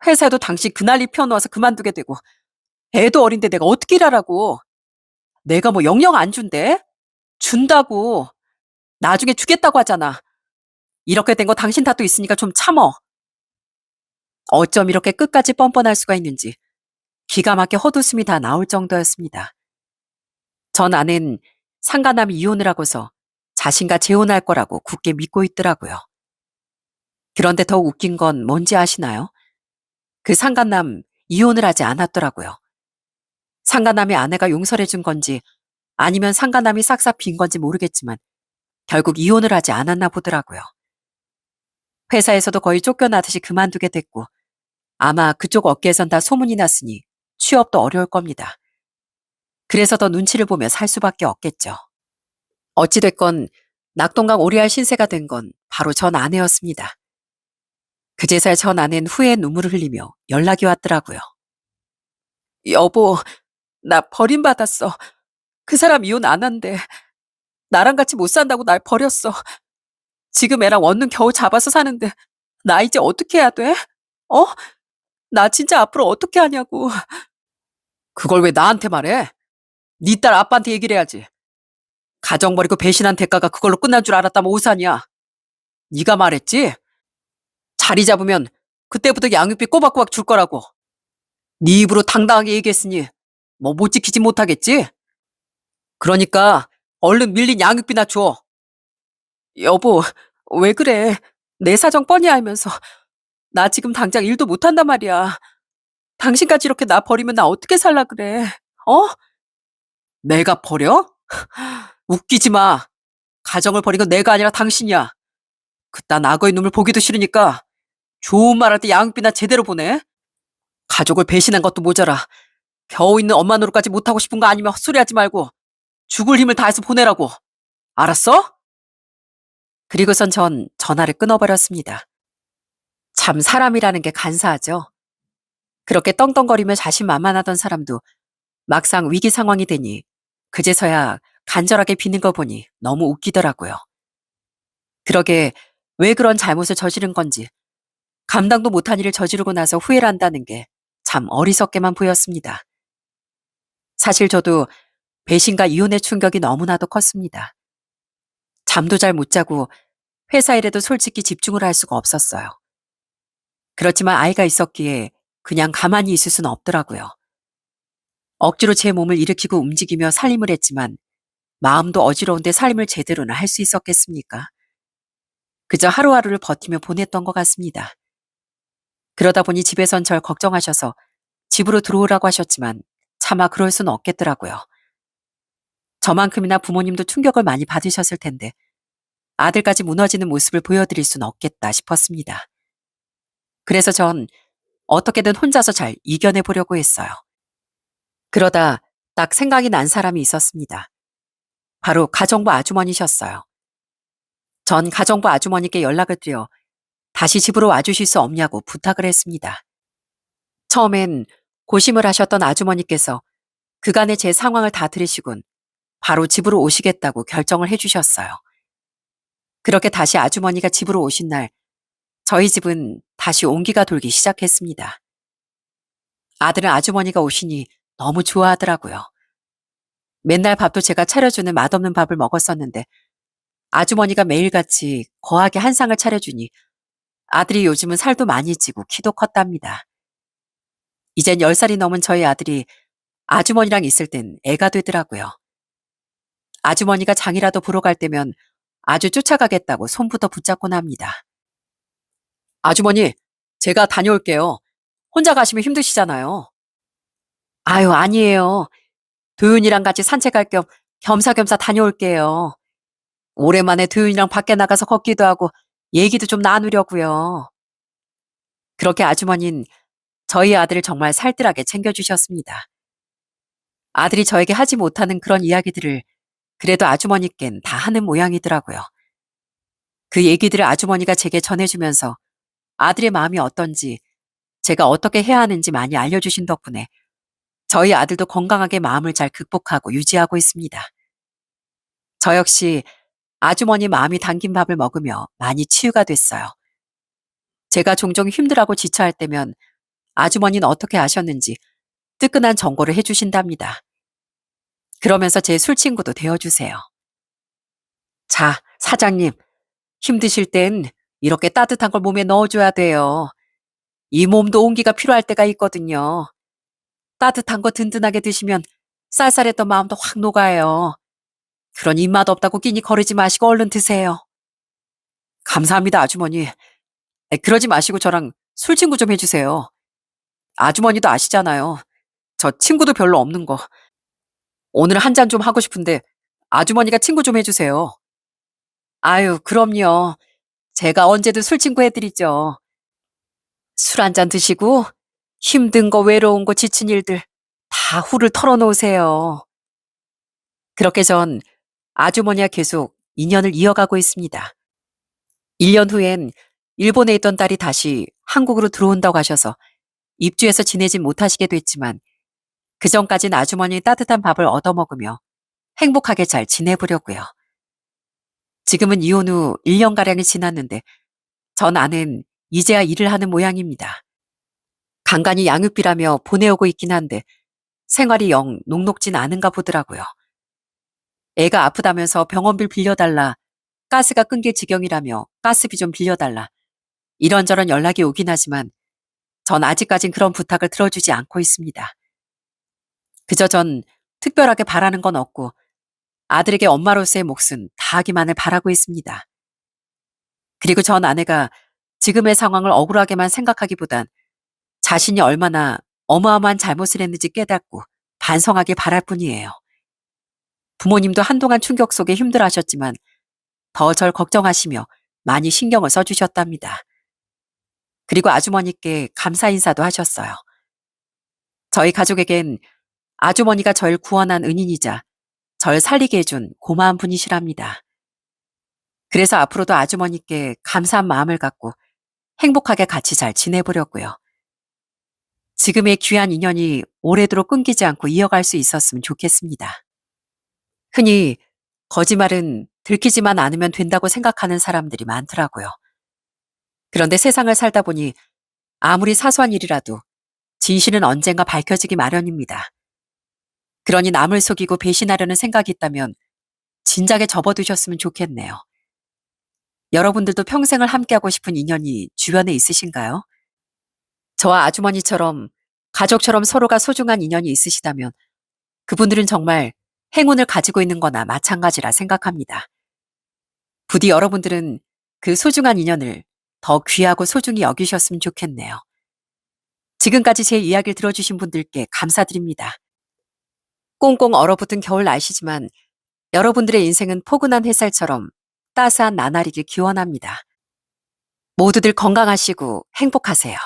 회사에도 당신 그 난리 피워놓아서 그만두게 되고 애도 어린데 내가 어떻게 일하라고. 내가 뭐 영영 안 준대? 준다고. 나중에 주겠다고 하잖아. 이렇게 된 거 당신 탓도 있으니까 좀 참어. 어쩜 이렇게 끝까지 뻔뻔할 수가 있는지 기가 막혀 헛웃음이 다 나올 정도였습니다. 전 아내는 상간남이 이혼을 하고서 자신과 재혼할 거라고 굳게 믿고 있더라고요. 그런데 더 웃긴 건 뭔지 아시나요? 그 상간남 이혼을 하지 않았더라고요. 상간남의 아내가 용서를 해준 건지 아니면 상간남이 싹싹 빈 건지 모르겠지만 결국 이혼을 하지 않았나 보더라고요. 회사에서도 거의 쫓겨나듯이 그만두게 됐고 아마 그쪽 업계에선 다 소문이 났으니 취업도 어려울 겁니다. 그래서 더 눈치를 보며 살 수밖에 없겠죠. 어찌됐건 낙동강 오리알 신세가 된 건 바로 전 아내였습니다. 그제서야 전 아내는 후회의 눈물을 흘리며 연락이 왔더라고요. 여보, 나 버림받았어. 그 사람 이혼 안 한대. 나랑 같이 못 산다고 날 버렸어. 지금 애랑 원룸 겨우 잡아서 사는데 나 이제 어떻게 해야 돼? 어? 나 진짜 앞으로 어떻게 하냐고. 그걸 왜 나한테 말해? 네 딸 아빠한테 얘기를 해야지. 가정 버리고 배신한 대가가 그걸로 끝난 줄 알았다면 오산이야. 네가 말했지? 자리 잡으면 그때부터 양육비 꼬박꼬박 줄 거라고. 네 입으로 당당하게 얘기했으니 뭐 못 지키지 못하겠지? 그러니까 얼른 밀린 양육비나 줘. 여보, 왜 그래? 내 사정 뻔히 알면서 나 지금 당장 일도 못한단 말이야. 당신까지 이렇게 나 버리면 나 어떻게 살라 그래? 어? 내가 버려? 웃기지 마. 가정을 버린 건 내가 아니라 당신이야. 그딴 악어의 눈물 보기도 싫으니까 좋은 말 할 때 양육비나 제대로 보내. 가족을 배신한 것도 모자라 겨우 있는 엄마 노릇까지 못하고 싶은 거 아니면 헛소리하지 말고 죽을 힘을 다해서 보내라고. 알았어? 그리고선 전 전화를 끊어버렸습니다. 참 사람이라는 게 간사하죠. 그렇게 떵떵거리며 자신만만하던 사람도 막상 위기 상황이 되니 그제서야 간절하게 비는 거 보니 너무 웃기더라고요. 그러게 왜 그런 잘못을 저지른 건지 감당도 못한 일을 저지르고 나서 후회를 한다는 게 참 어리석게만 보였습니다. 사실 저도 배신과 이혼의 충격이 너무나도 컸습니다. 잠도 잘 못 자고 회사 일에도 솔직히 집중을 할 수가 없었어요. 그렇지만 아이가 있었기에 그냥 가만히 있을 수는 없더라고요. 억지로 제 몸을 일으키고 움직이며 살림을 했지만 마음도 어지러운데 살림을 제대로는 할 수 있었겠습니까? 그저 하루하루를 버티며 보냈던 것 같습니다. 그러다 보니 집에선 절 걱정하셔서 집으로 들어오라고 하셨지만 차마 그럴 수는 없겠더라고요. 저만큼이나 부모님도 충격을 많이 받으셨을 텐데 아들까지 무너지는 모습을 보여드릴 수는 없겠다 싶었습니다. 그래서 전 어떻게든 혼자서 잘 이겨내 보려고 했어요. 그러다 딱 생각이 난 사람이 있었습니다. 바로 가정부 아주머니셨어요. 전 가정부 아주머니께 연락을 드려 다시 집으로 와주실 수 없냐고 부탁을 했습니다. 처음엔 고심을 하셨던 아주머니께서 그간의 제 상황을 다 들으시곤 바로 집으로 오시겠다고 결정을 해주셨어요. 그렇게 다시 아주머니가 집으로 오신 날 저희 집은 다시 온기가 돌기 시작했습니다. 아들은 아주머니가 오시니 너무 좋아하더라고요. 맨날 밥도 제가 차려주는 맛없는 밥을 먹었었는데 아주머니가 매일같이 거하게 한 상을 차려주니 아들이 요즘은 살도 많이 찌고 키도 컸답니다. 이젠 10살이 넘은 저희 아들이 아주머니랑 있을 땐 애가 되더라고요. 아주머니가 장이라도 보러 갈 때면 아주 쫓아가겠다고 손부터 붙잡곤 합니다. 아주머니, 제가 다녀올게요. 혼자 가시면 힘드시잖아요. 아유, 아니에요. 도윤이랑 같이 산책할 겸 겸사겸사 다녀올게요. 오랜만에 도윤이랑 밖에 나가서 걷기도 하고 얘기도 좀 나누려고요. 그렇게 아주머니는 저희 아들을 정말 살뜰하게 챙겨주셨습니다. 아들이 저에게 하지 못하는 그런 이야기들을 그래도 아주머니껜 다 하는 모양이더라고요. 그 얘기들을 아주머니가 제게 전해주면서 아들의 마음이 어떤지 제가 어떻게 해야 하는지 많이 알려주신 덕분에 저희 아들도 건강하게 마음을 잘 극복하고 유지하고 있습니다. 저 역시 아주머니 마음이 담긴 밥을 먹으며 많이 치유가 됐어요. 제가 종종 힘들하고 지쳐할 때면 아주머니는 어떻게 아셨는지 뜨끈한 정보를 해주신답니다. 그러면서 제 술친구도 되어주세요. 자, 사장님, 힘드실 땐 이렇게 따뜻한 걸 몸에 넣어줘야 돼요. 이 몸도 온기가 필요할 때가 있거든요. 따뜻한 거 든든하게 드시면 쌀쌀했던 마음도 확 녹아요. 그런 입맛 없다고 끼니 거르지 마시고 얼른 드세요. 감사합니다, 아주머니. 그러지 마시고 저랑 술 친구 좀 해주세요. 아주머니도 아시잖아요. 저 친구도 별로 없는 거. 오늘 한 잔 좀 하고 싶은데 아주머니가 친구 좀 해주세요. 아유, 그럼요. 제가 언제든 술 친구 해드리죠. 술 한 잔 드시고 힘든 거, 외로운 거, 지친 일들 다 후를 털어놓으세요. 그렇게 전 아주머니와 계속 인연을 이어가고 있습니다. 1년 후엔 일본에 있던 딸이 다시 한국으로 들어온다고 하셔서 입주해서 지내진 못하시게 됐지만 그전까진 아주머니의 따뜻한 밥을 얻어먹으며 행복하게 잘 지내보려고요. 지금은 이혼 후 1년가량이 지났는데 전 아는 이제야 일을 하는 모양입니다. 간간히 양육비라며 보내오고 있긴 한데 생활이 영 녹록진 않은가 보더라고요. 애가 아프다면서 병원비 빌려달라, 가스가 끊길 지경이라며 가스비 좀 빌려달라. 이런저런 연락이 오긴 하지만 전 아직까진 그런 부탁을 들어주지 않고 있습니다. 그저 전 특별하게 바라는 건 없고 아들에게 엄마로서의 몫은 다하기만을 바라고 있습니다. 그리고 전 아내가 지금의 상황을 억울하게만 생각하기보단 자신이 얼마나 어마어마한 잘못을 했는지 깨닫고 반성하길 바랄 뿐이에요. 부모님도 한동안 충격 속에 힘들어하셨지만 더 절 걱정하시며 많이 신경을 써주셨답니다. 그리고 아주머니께 감사 인사도 하셨어요. 저희 가족에겐 아주머니가 절 구원한 은인이자 절 살리게 해준 고마운 분이시랍니다. 그래서 앞으로도 아주머니께 감사한 마음을 갖고 행복하게 같이 잘 지내보려고요. 지금의 귀한 인연이 오래도록 끊기지 않고 이어갈 수 있었으면 좋겠습니다. 흔히 거짓말은 들키지만 않으면 된다고 생각하는 사람들이 많더라고요. 그런데 세상을 살다 보니 아무리 사소한 일이라도 진실은 언젠가 밝혀지기 마련입니다. 그러니 남을 속이고 배신하려는 생각이 있다면 진작에 접어두셨으면 좋겠네요. 여러분들도 평생을 함께하고 싶은 인연이 주변에 있으신가요? 저와 아주머니처럼 가족처럼 서로가 소중한 인연이 있으시다면 그분들은 정말 행운을 가지고 있는 거나 마찬가지라 생각합니다. 부디 여러분들은 그 소중한 인연을 더 귀하고 소중히 여기셨으면 좋겠네요. 지금까지 제 이야기를 들어주신 분들께 감사드립니다. 꽁꽁 얼어붙은 겨울 날씨지만 여러분들의 인생은 포근한 햇살처럼 따스한 나날이길 기원합니다. 모두들 건강하시고 행복하세요.